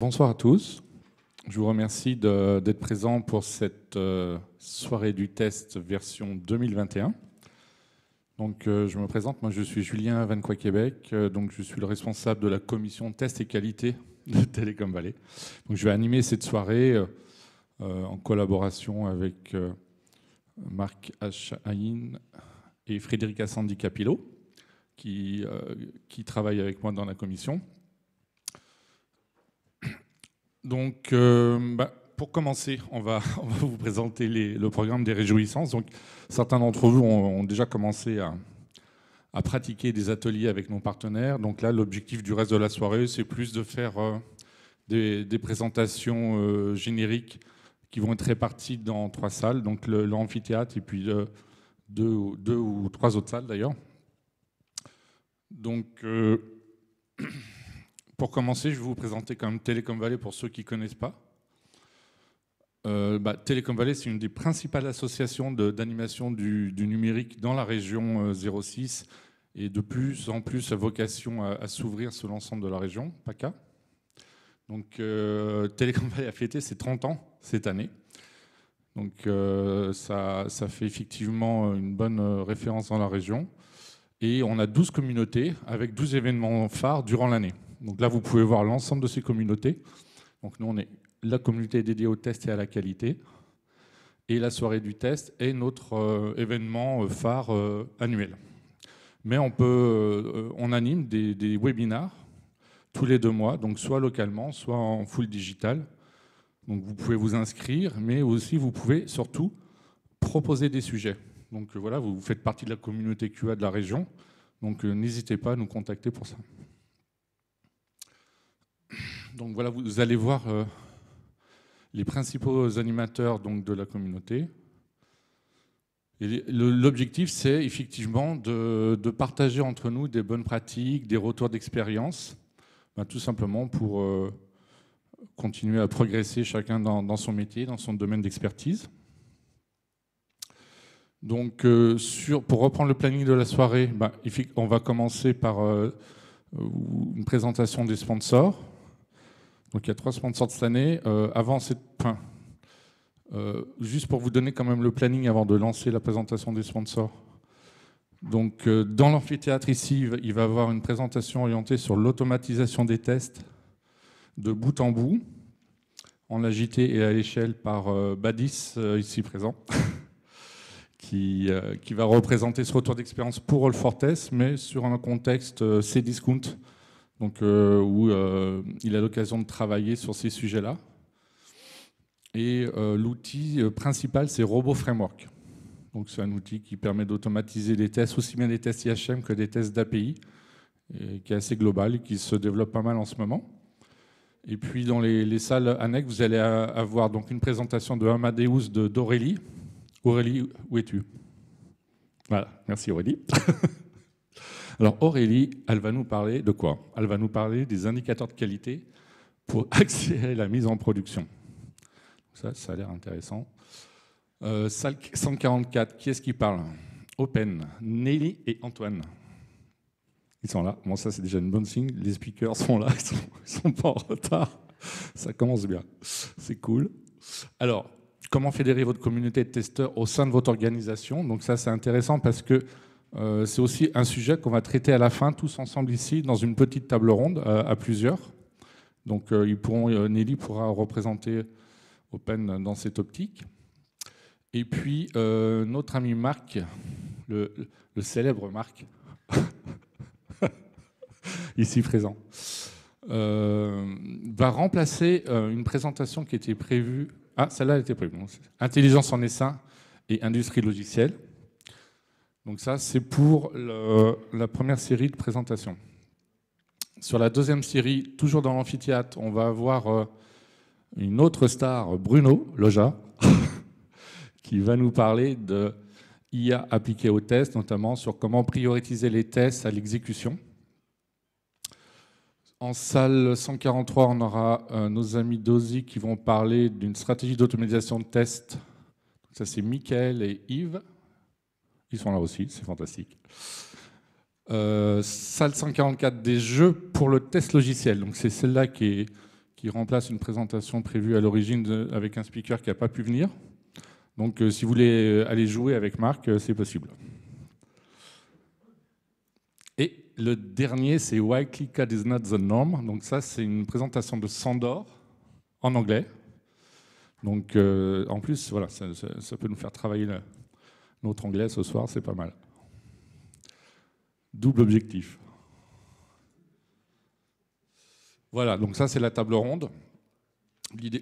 Bonsoir à tous. Je vous remercie d'être présents pour cette soirée du test version 2021. Donc, je me présente, moi je suis Julien Vanquois Québec, donc je suis le responsable de la commission test et qualité de Télécom Vallée. Donc, je vais animer cette soirée en collaboration avec Marc H. Haïn et Frédéric Assandi Capillo qui travaillent avec moi dans la commission. Donc, pour commencer, on va vous présenter le programme des réjouissances. Donc, certains d'entre vous ont déjà commencé à pratiquer des ateliers avec nos partenaires. Donc là, l'objectif du reste de la soirée, c'est plus de faire des présentations génériques qui vont être réparties dans 3 salles, donc l'amphithéâtre et puis deux ou 3 autres salles d'ailleurs. Donc, pour commencer, je vais vous présenter quand même Télécom Vallée pour ceux qui ne connaissent pas. Télécom Vallée, c'est une des principales associations d'animation du numérique dans la région 06 et de plus en plus a vocation à s'ouvrir sur l'ensemble de la région, PACA. Donc, Télécom Vallée a fêté ses 30 ans cette année. Donc, ça fait effectivement une bonne référence dans la région. Et on a 12 communautés avec 12 événements phares durant l'année. Donc là, vous pouvez voir l'ensemble de ces communautés. Donc nous, on est la communauté dédiée au test et à la qualité. Et la soirée du test est notre événement phare annuel. Mais on anime des webinars tous les 2 mois, donc soit localement, soit en full digital. Donc vous pouvez vous inscrire, mais aussi vous pouvez surtout proposer des sujets. Donc voilà, vous faites partie de la communauté QA de la région. Donc n'hésitez pas à nous contacter pour ça. Donc voilà, vous allez voir les principaux animateurs donc, de la communauté. L'objectif, c'est effectivement de partager entre nous des bonnes pratiques, des retours d'expérience, tout simplement pour continuer à progresser chacun dans son métier, dans son domaine d'expertise. Donc, pour reprendre le planning de la soirée, on va commencer par une présentation des sponsors. Donc il y a 3 sponsors de cette année. Juste pour vous donner quand même le planning avant de lancer la présentation des sponsors. Donc dans l'amphithéâtre ici, il va y avoir une présentation orientée sur l'automatisation des tests de bout en bout, en agité et à l'échelle par Badis, ici présent, qui va représenter ce retour d'expérience pour All4Test, mais sur un contexte Cdiscount. Donc, où il a l'occasion de travailler sur ces sujets-là. Et l'outil principal, c'est Robot Framework. Donc, c'est un outil qui permet d'automatiser les tests, aussi bien des tests IHM que des tests d'API, qui est assez global et qui se développe pas mal en ce moment. Et puis, dans les salles annexes, vous allez avoir donc une présentation de Amadeus d'Aurélie. Aurélie, où es-tu? Voilà, merci Aurélie. Alors Aurélie, elle va nous parler de quoi? Elle va nous parler des indicateurs de qualité pour accélérer la mise en production. Ça a l'air intéressant. Salle 144, qui est-ce qui parle? Open, Nelly et Antoine. Ils sont là. Bon, ça c'est déjà une bonne signe. Les speakers sont là, ils sont pas en retard. Ça commence bien. C'est cool. Alors, comment fédérer votre communauté de testeurs au sein de votre organisation? Donc ça, c'est intéressant parce que c'est aussi un sujet qu'on va traiter à la fin, tous ensemble ici, dans une petite table ronde à plusieurs. Donc Nelly pourra représenter Open dans cette optique. Et puis notre ami Marc, le célèbre Marc, ici présent, va remplacer une présentation qui était prévue. Ah, celle-là était prévue. Intelligence en essaim et industrie logicielle. Donc ça, c'est pour la première série de présentations. Sur la deuxième série, toujours dans l'amphithéâtre, on va avoir une autre star, Bruno Loja, qui va nous parler de IA appliquée aux tests, notamment sur comment prioriser les tests à l'exécution. En salle 143, on aura nos amis d'OSI qui vont parler d'une stratégie d'automatisation de tests. Ça, c'est Mickaël et Yves. Ils sont là aussi, c'est fantastique. Salle 144 des jeux pour le test logiciel. Donc c'est celle-là qui qui remplace une présentation prévue à l'origine avec un speaker qui n'a pas pu venir. Donc si vous voulez aller jouer avec Marc, c'est possible. Et le dernier, c'est Why ClickCAD is not the norm. Donc ça, c'est une présentation de Sandor en anglais. Donc en plus, voilà, ça peut nous faire travailler notre anglais ce soir, c'est pas mal. Double objectif. Voilà, donc ça c'est la table ronde.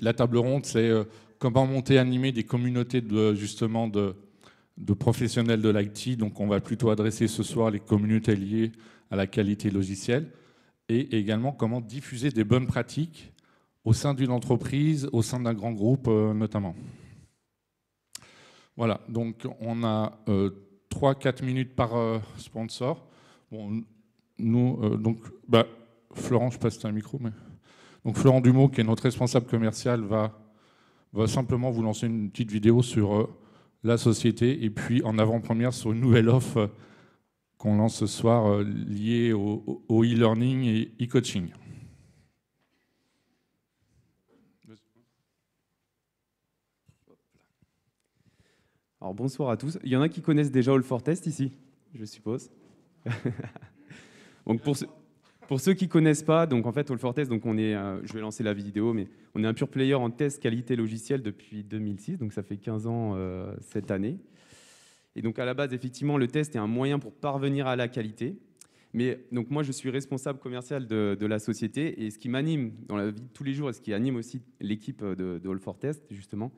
La table ronde, c'est comment monter, animer des communautés justement de professionnels de l'IT. Donc on va plutôt adresser ce soir les communautés liées à la qualité logicielle et également comment diffuser des bonnes pratiques au sein d'une entreprise, au sein d'un grand groupe notamment. Voilà, donc on a 3-4 minutes par sponsor. Bon, nous, Florent, je passe un micro, mais... Donc Florent Dumont, qui est notre responsable commercial, va simplement vous lancer une petite vidéo sur la société et puis en avant-première sur une nouvelle offre qu'on lance ce soir liée au e-learning et e-coaching. Alors bonsoir à tous. Il y en a qui connaissent déjà All4Test ici, je suppose. Donc pour ceux qui ne connaissent pas, donc en fait All4Test, donc on est, je vais lancer la vidéo, mais on est un pure player en test qualité logicielle depuis 2006, donc ça fait 15 ans cette année. Et donc à la base, effectivement, le test est un moyen pour parvenir à la qualité. Mais donc moi, je suis responsable commercial de la société et ce qui m'anime dans la vie de tous les jours et ce qui anime aussi l'équipe de All4Test, justement,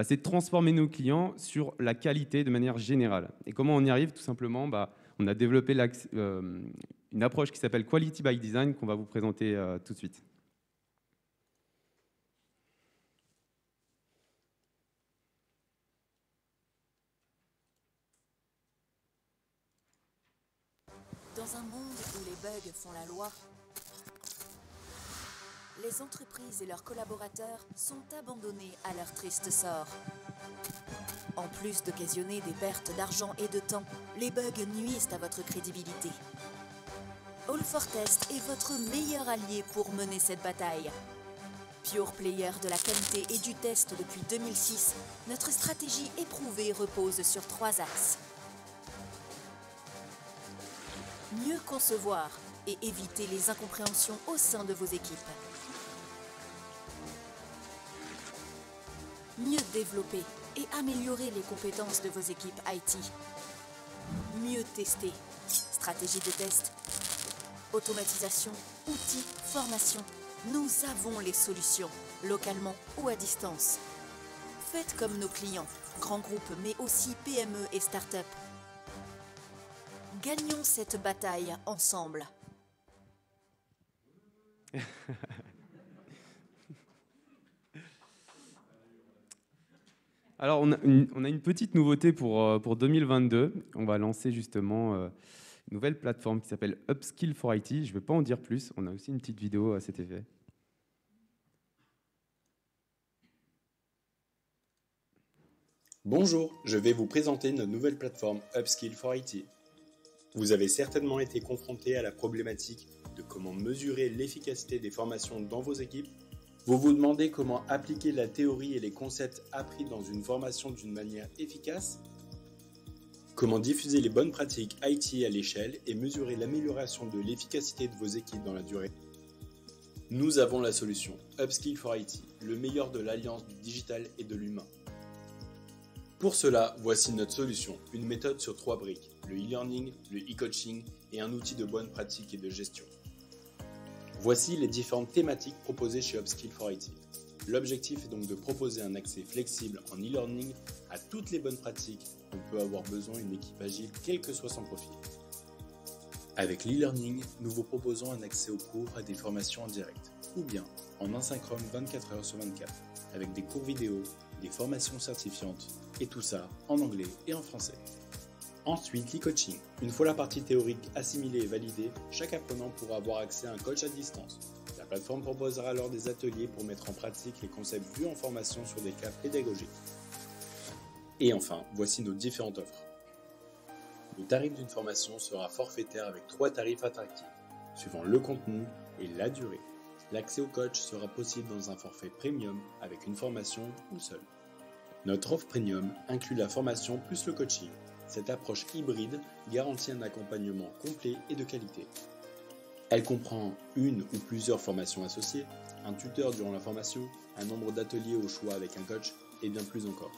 c'est de transformer nos clients sur la qualité de manière générale. Et comment on y arrive? Tout simplement, on a développé une approche qui s'appelle Quality by Design qu'on va vous présenter tout de suite. Dans un monde où les bugs font la loi, les entreprises et leurs collaborateurs sont abandonnés à leur triste sort. En plus d'occasionner des pertes d'argent et de temps, les bugs nuisent à votre crédibilité. All4Test est votre meilleur allié pour mener cette bataille. Pure player de la qualité et du test depuis 2006, notre stratégie éprouvée repose sur 3 axes. Mieux concevoir et éviter les incompréhensions au sein de vos équipes. Mieux développer et améliorer les compétences de vos équipes IT. Mieux tester. Stratégie de test, automatisation, outils, formation. Nous avons les solutions, localement ou à distance. Faites comme nos clients, grands groupes mais aussi PME et start-up. Gagnons cette bataille ensemble. Alors, on a une petite nouveauté pour 2022. On va lancer justement une nouvelle plateforme qui s'appelle Upskill for IT. Je ne vais pas en dire plus. On a aussi une petite vidéo à cet effet. Bonjour, je vais vous présenter notre nouvelle plateforme Upskill for IT. Vous avez certainement été confronté à la problématique de comment mesurer l'efficacité des formations dans vos équipes. Vous vous demandez comment appliquer la théorie et les concepts appris dans une formation d'une manière efficace. Comment diffuser les bonnes pratiques IT à l'échelle et mesurer l'amélioration de l'efficacité de vos équipes dans la durée. Nous avons la solution Upskill for IT, le meilleur de l'alliance du digital et de l'humain. Pour cela, voici notre solution, une méthode sur 3 briques, le e-learning, le e-coaching et un outil de bonne pratique et de gestion. Voici les différentes thématiques proposées chez Upskill for IT. L'objectif est donc de proposer un accès flexible en e-learning à toutes les bonnes pratiques dont peut avoir besoin une équipe agile, quel que soit son profil. Avec l'e-learning, nous vous proposons un accès aux cours à des formations en direct, ou bien en asynchrone 24 heures sur 24, avec des cours vidéo, des formations certifiantes, et tout ça en anglais et en français. Ensuite, l'e-coaching. Une fois la partie théorique assimilée et validée, chaque apprenant pourra avoir accès à un coach à distance. La plateforme proposera alors des ateliers pour mettre en pratique les concepts vus en formation sur des cas pédagogiques. Et enfin, voici nos différentes offres. Le tarif d'une formation sera forfaitaire avec 3 tarifs attractifs, suivant le contenu et la durée. l'accès au coach sera possible dans un forfait premium avec une formation ou seul. Notre offre premium inclut la formation plus le coaching. Cette approche hybride garantit un accompagnement complet et de qualité. Elle comprend une ou plusieurs formations associées, un tuteur durant la formation, un nombre d'ateliers au choix avec un coach et bien plus encore.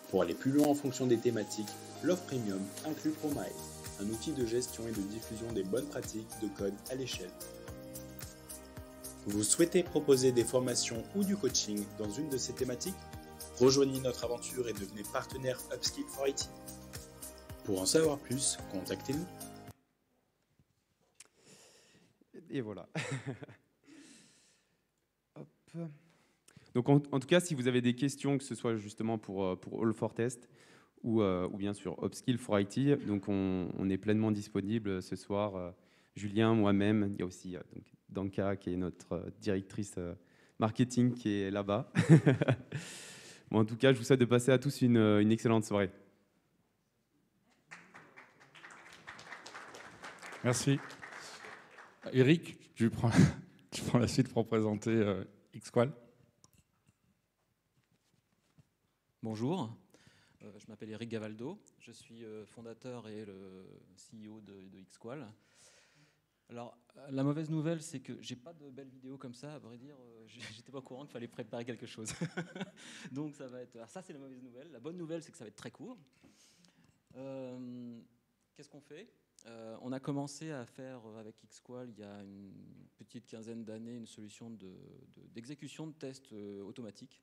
Pour aller plus loin en fonction des thématiques, l'offre premium inclut ProMile, un outil de gestion et de diffusion des bonnes pratiques de code à l'échelle. Vous souhaitez proposer des formations ou du coaching dans une de ces thématiques? Rejoignez notre aventure et devenez partenaire Upskill for IT. Pour en savoir plus, contactez-nous. Et voilà. Hop. Donc en tout cas, si vous avez des questions, que ce soit justement pour All4Test ou bien sur Upskill for IT, donc on est pleinement disponible ce soir. Julien, moi-même, il y a aussi donc Danka qui est notre directrice marketing qui est là-bas. Bon, en tout cas, je vous souhaite de passer à tous une excellente soirée. Merci. Eric, tu prends la suite pour présenter Xqual. Bonjour, je m'appelle Eric Gavaldo, je suis fondateur et le CEO de Xqual. Alors, la mauvaise nouvelle, c'est que j'ai pas de belle vidéo comme ça, à vrai dire, j'étais pas au courant qu'il fallait préparer quelque chose. Donc ça va être... Alors ça, c'est la mauvaise nouvelle. La bonne nouvelle, c'est que ça va être très court. Qu'est-ce qu'on fait ? On a commencé à faire avec Xqual il y a une petite quinzaine d'années une solution d'exécution de tests automatiques.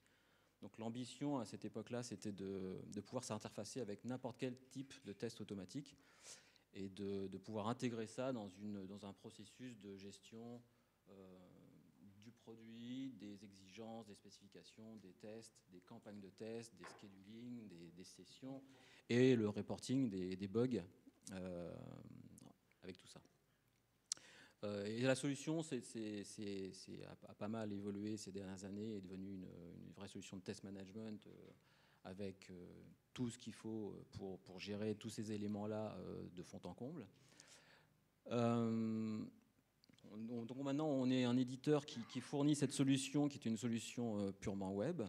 Donc l'ambition à cette époque-là, c'était de pouvoir s'interfacer avec n'importe quel type de test automatique et de pouvoir intégrer ça dans un processus de gestion du produit, des exigences, des spécifications, des tests, des campagnes de tests, des scheduling, des sessions et le reporting des bugs avec tout ça. Et la solution a pas mal évolué ces dernières années et est devenue une vraie solution de test management avec tout ce qu'il faut pour gérer tous ces éléments-là de fond en comble. Donc maintenant, on est un éditeur qui fournit cette solution, qui est une solution purement web,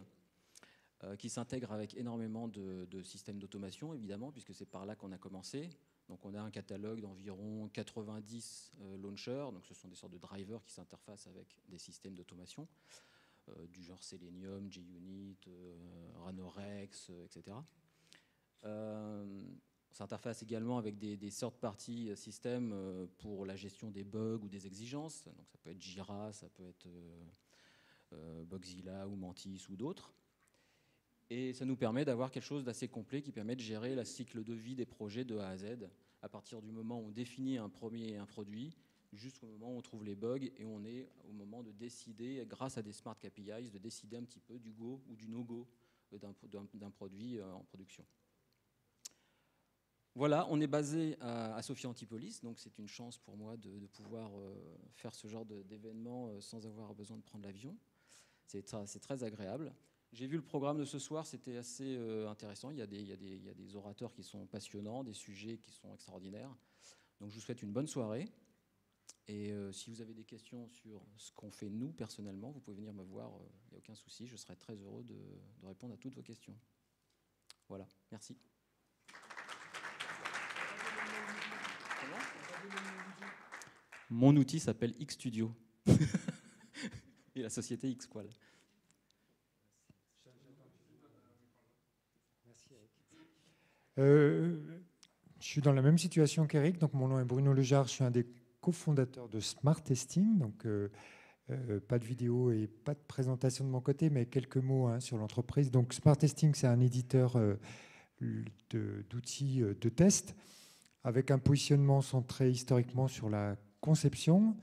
qui s'intègre avec énormément de systèmes d'automation, évidemment, puisque c'est par là qu'on a commencé. Donc on a un catalogue d'environ 90 launchers, donc ce sont des sortes de drivers qui s'interfacent avec des systèmes d'automation, du genre Selenium, JUnit, Ranorex, etc. On s'interface également avec des third-party systèmes pour la gestion des bugs ou des exigences. Donc ça peut être Jira, ça peut être Bugzilla ou Mantis ou d'autres. Et ça nous permet d'avoir quelque chose d'assez complet qui permet de gérer le cycle de vie des projets de A à Z, à partir du moment où on définit un produit, jusqu'au moment où on trouve les bugs, et on est au moment de décider, grâce à des Smart KPIs, de décider un petit peu du go ou du no-go d'un produit en production. Voilà, on est basé à Sophia Antipolis, donc c'est une chance pour moi de pouvoir faire ce genre d'événement sans avoir besoin de prendre l'avion. C'est très agréable. J'ai vu le programme de ce soir, c'était assez intéressant. Il y a des orateurs qui sont passionnants, des sujets qui sont extraordinaires. Donc je vous souhaite une bonne soirée. Et si vous avez des questions sur ce qu'on fait nous personnellement, vous pouvez venir me voir, il n'y a aucun souci. Je serai très heureux de répondre à toutes vos questions. Voilà, merci. Mon outil s'appelle Xstudio et la société Xqual. Je suis dans la même situation qu'Eric, donc mon nom est Bruno Lejard, je suis un des cofondateurs de Smart Testing, donc pas de vidéo et pas de présentation de mon côté, mais quelques mots sur l'entreprise. Donc Smart Testing, c'est un éditeur d'outils de test avec un positionnement centré historiquement sur la conception,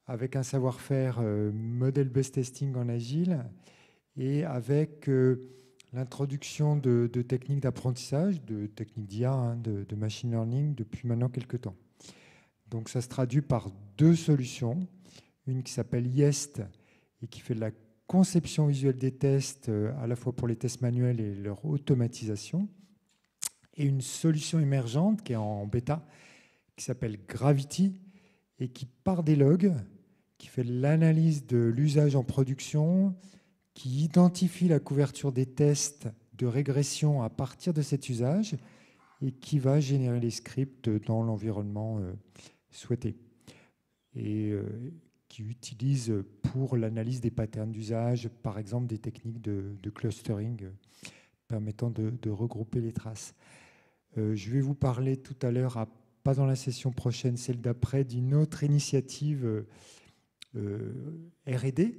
avec un savoir-faire model-based testing en agile et avec l'introduction de techniques d'apprentissage, de techniques d'IA, de machine learning depuis maintenant quelques temps. Donc ça se traduit par deux solutions. Une qui s'appelle Yest et qui fait de la conception visuelle des tests à la fois pour les tests manuels et leur automatisation. Et une solution émergente qui est en bêta qui s'appelle Gravity et qui part des logs qui fait l'analyse de l'usage en production, qui identifie la couverture des tests de régression à partir de cet usage et qui va générer les scripts dans l'environnement souhaité. Et qui utilise pour l'analyse des patterns d'usage, par exemple des techniques de clustering permettant de regrouper les traces. Je vais vous parler tout à l'heure, pas dans la session prochaine, celle d'après, d'une autre initiative R&D,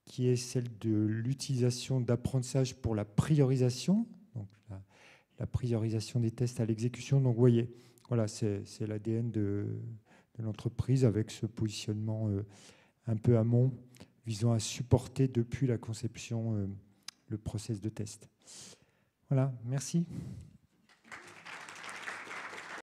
qui est celle de l'utilisation d'apprentissage pour la priorisation, donc la priorisation des tests à l'exécution. Donc vous voyez, voilà, c'est l'ADN de l'entreprise avec ce positionnement un peu amont visant à supporter depuis la conception le process de test. Voilà, merci.